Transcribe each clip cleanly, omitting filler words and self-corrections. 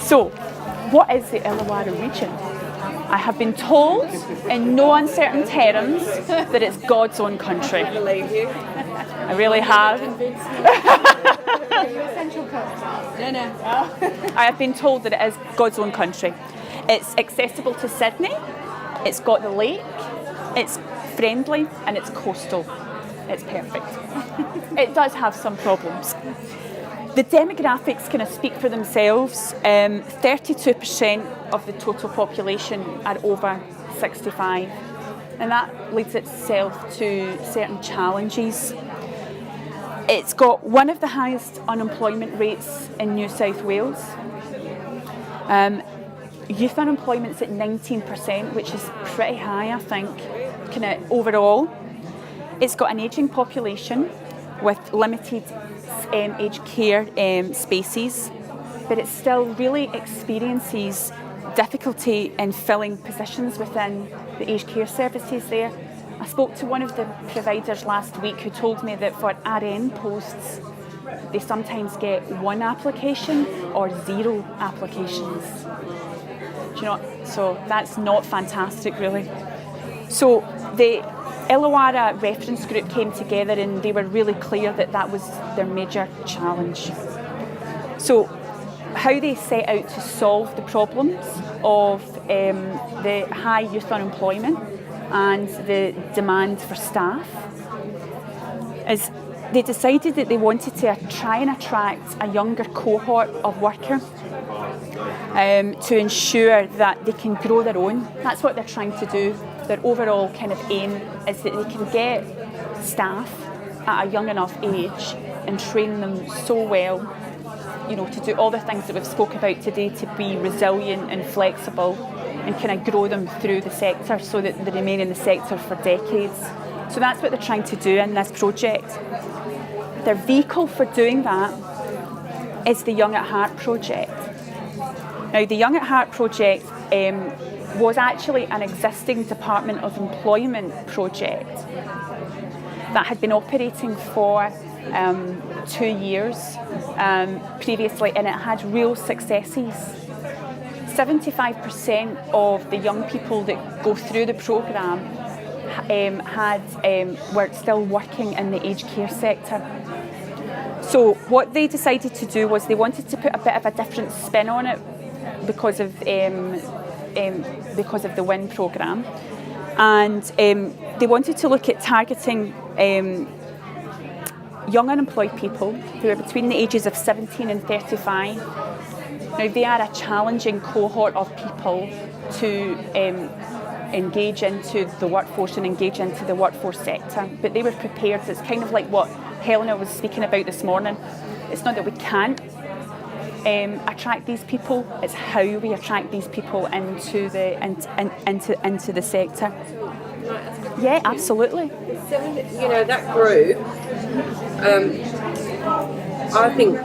So, what is the Illawarra region? I have been told in no uncertain terms that it's God's own country. I believe you. I really have. I have been told that it is God's own country. It's accessible to Sydney, it's got the lake, it's friendly and it's coastal. It's perfect. It does have some problems. The demographics kind of speak for themselves. 32% of the total population are over 65, and that leads itself to certain challenges. It's got one of the highest unemployment rates in New South Wales. Youth unemployment's at 19%, which is pretty high, I think, kind of overall. It's got an ageing population with limited aged care spaces, but it still really experiences difficulty in filling positions within the aged care services there. I spoke to one of the providers last week who told me that for RN posts, they sometimes get 1 application or 0 applications. Do you know, so that's not fantastic, really. So the Illawarra reference group came together and they were really clear that that was their major challenge. So how they set out to solve the problems of the high youth unemployment and the demand for staff is they decided that they wanted to try and attract a younger cohort of worker to ensure that they can grow their own. That's what they're trying to do. Their overall kind of aim is that they can get staff at a young enough age and train them so well, you know, to do all the things that we've spoke about today, to be resilient and flexible and kind of grow them through the sector so that they remain in the sector for decades. So that's what they're trying to do in this project. Their vehicle for doing that is the Young at Heart project. Now, the Young at Heart project was actually an existing Department of Employment project that had been operating for 2 years previously, and it had real successes. 75% of the young people that go through the programme were still working in the aged care sector. So what they decided to do was they wanted to put a bit of a different spin on it because of the WIN programme, and they wanted to look at targeting young unemployed people who are between the ages of 17 and 35. Now, they are a challenging cohort of people to engage into the workforce and engage into the workforce sector, but they were prepared. It's kind of like what Helena was speaking about this morning. It's not that we can't attract these people, it's how we attract these people into the sector. Yeah, absolutely. You know, that group, I think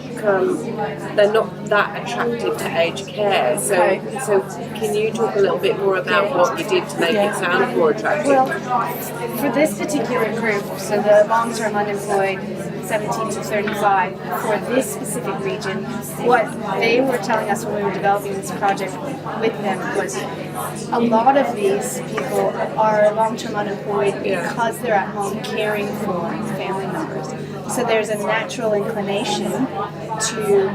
they're not that attractive to aged care. So can you talk a little bit more about what you did to make it sound more attractive? Well, for this particular group, so the long-term unemployed, 17 to 35, for this specific region, what they were telling us when we were developing this project with them was a lot of these people are long-term unemployed because they're at home caring for family members. So there's a natural inclination to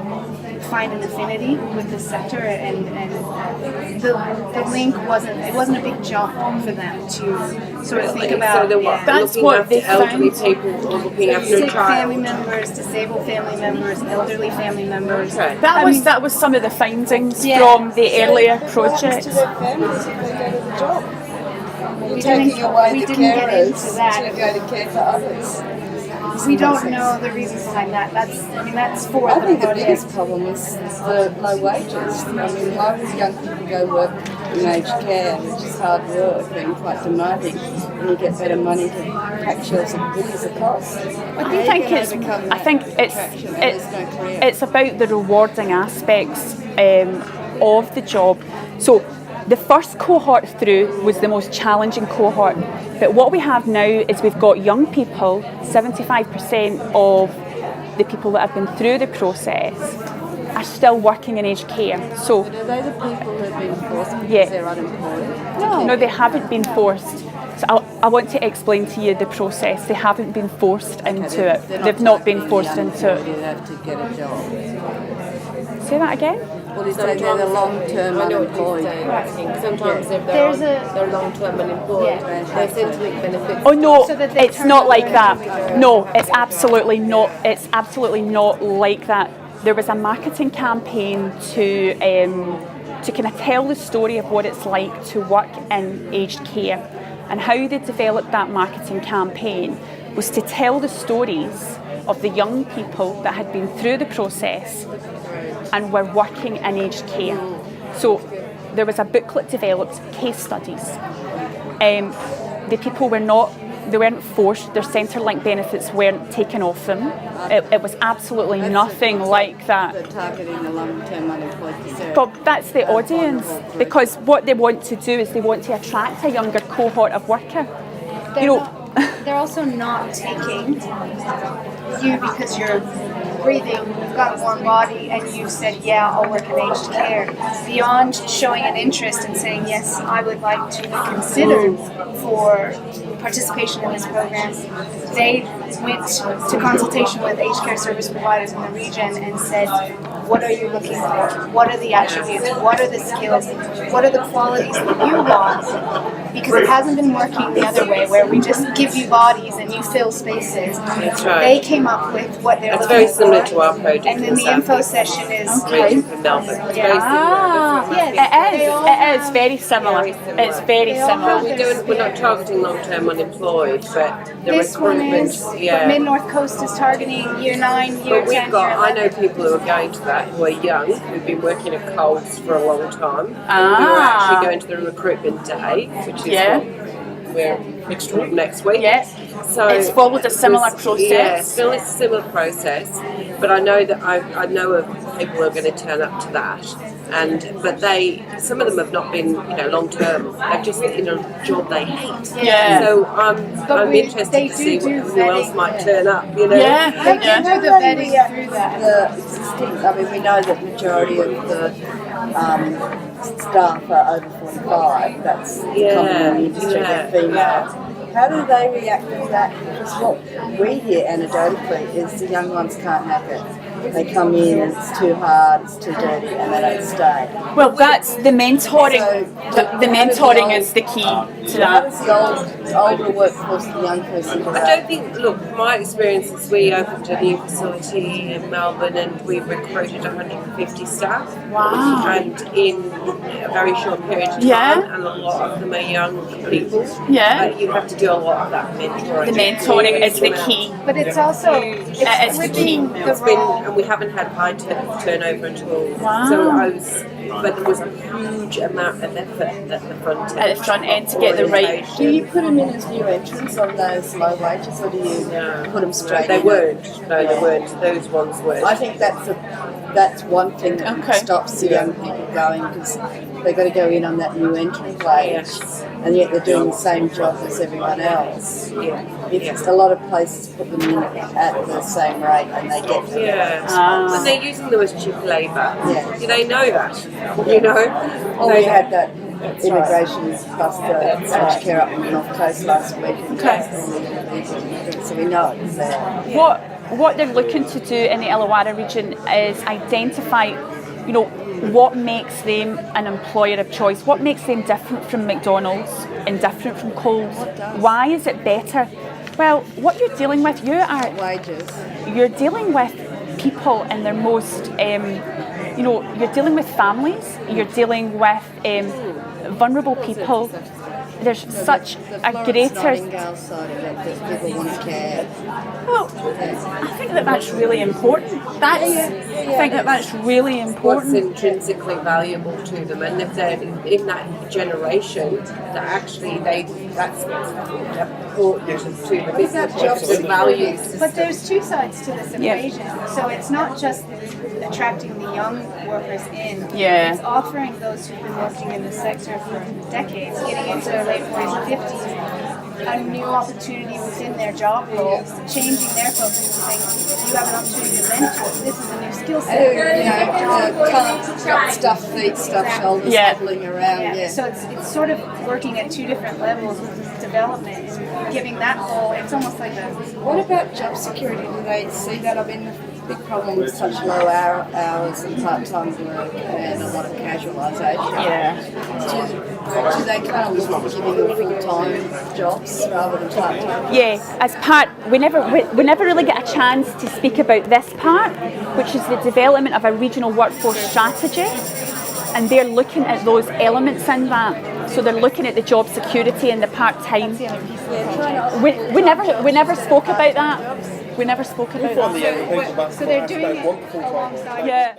find an affinity with this sector, and the link wasn't a big jump for them to sort of think about. So that's what they elderly found. people or looking after Sick a child. family members, disabled family members, elderly family members. Okay. That was some of the findings from the earlier project. We didn't get into that. To go to care for others. We don't know the reasons behind that. That's for I the think the project. biggest problem is the low wages. I mean, why would young people go work in aged care, which is hard work and quite demanding, and you get better money to pack shelves of goodies across? I think it's about the rewarding aspects of the job. So the first cohort through was the most challenging cohort, but what we have now is we've got young people, 75% of the people that have been through the process are are still working in aged care. So But are they the people who have been forced because Yeah. they're unemployed? no, they haven't been forced. So I want to explain to you the process. They haven't been forced into it. They're They've not been targeting forced the into it. unemployed who have to get a job. Say that again? Well, you say they're the long-term I know what you're unemployed. saying. I think sometimes if There's they're long-term unemployed, they tend to make benefits. Oh no, So that they it's turn not over like and that. everything. No, it's absolutely not. It's absolutely not like that. There was a marketing campaign to kind of tell the story of what it's like to work in aged care, and how they developed that marketing campaign was to tell the stories of the young people that had been through the process and were working in aged care. So there was a booklet developed, case studies. The people they weren't forced, their Centrelink benefits weren't taken off them. It was absolutely nothing like that. They're targeting the long-term unemployed. But that's the audience, because what they want to do is they want to attract a younger cohort of worker. They're also not taking you because you're breathing, you've got a warm body, and you've said, yeah, I'll work in aged care. Beyond showing an interest and saying, yes, I would like to be considered for participation in this program, they went to consultation with aged care service providers in the region and said, what are you looking for? What are the attributes? What are the skills? What are the qualities that you want? Because it hasn't been working the other way, where we just give you bodies and you fill spaces. That's right. They came up with what they're It's looking very for. similar to our project. And then in the South info East session is region from Melbourne. It's very similar. yes, It is very similar. Very similar. It's very They all have similar. We're not targeting long-term unemployed, but the this one recruitment, is, but yeah. Mid North Coast is targeting year 9, year But 10, year I 11. know people who are going to that who are young, who've been working at Coles for a long time, who are actually going to the recruitment day, which is what we're next week. Yeah. So It's followed a similar Yeah, process. still a similar process, but I know that I know of people who are going to turn up to that, but some of them have not been long term. They're just in a job they hate. Yeah. So I'm interested they to see do who else vetting. might turn up. They do the vetting through that. The existing, I mean, we know that majority of the staff are over 45. That's common in the industry, they're female. How do they react to that? Because what we hear anecdotally is the young ones can't hack it. They come in and it's too hard, it's too dirty, and they don't stay. Well, that's the mentoring. So, The mentoring is the key to How that. does the older workforce, the young person, do I that? don't think, look, my experience is we opened a new facility in Melbourne and we recruited 150 staff. Wow. And in a very short period of time, Yeah. and a lot of them are young people. Yeah. You have to do a lot of that mentoring. The mentoring is the key. But it's also It's it's the flipping key. the It's been, role. and we haven't had high turnover at all. Wow. So but there was a huge amount of effort at the front end. At the front end to get the right- Orientation. Do you put them in as new entrants on those low wages, or do you No. put them straight They in? weren't. No, they weren't. Those ones weren't. I think that's one thing that Okay. stops the young people going, because they've got to go in on that new entry wage, Yes. and yet they're doing the same job as everyone else. Yeah. It's a lot of places put them in at the same rate, and they get them. Yeah. And they're using them as cheap labour. Yeah. Do they know that? You know? Oh, we had that immigration bus the aged care up in the North Coast last week. So we know it's there. What they're looking to do in the Illawarra region is identify, what makes them an employer of choice, what makes them different from McDonald's and different from Coles. Why is it better? Well, what you're dealing with, Wages. you're dealing with people in their most, you're dealing with families, you're dealing with vulnerable people. There's such a greater. Nightingale side of it that people want to care. Well, I think that's really important. I think that's really What's important. intrinsically valuable to them, and if they're in that generation, that actually that's important to the business. What's the values? But there's two sides to this equation. So it's not just attracting the young workers in. Yeah. It's offering those who've been working in the sector for decades, getting into their late 40s and 50s, a new opportunity within their job role, changing their focus and saying, you have an opportunity to mentor. This is a new skill set. Got stuff, feet stuff, shoulders wobbling around. Yeah. So it's sort of working at two different levels with development and giving that whole, it's almost like a... What about job security? Do they see that? I mean, the big problem with such low hours and part-time work and a lot of casualisation. Yeah. Do they kind of look at giving them full-time jobs rather than part-time? Yeah, as part, we never really get a chance to speak about this part, which is the development of a regional workforce strategy, and they're looking at those elements in that. So they're looking at the job security and the part-time. We never spoke about that. We never spoke about that. So they're doing it alongside. Yeah.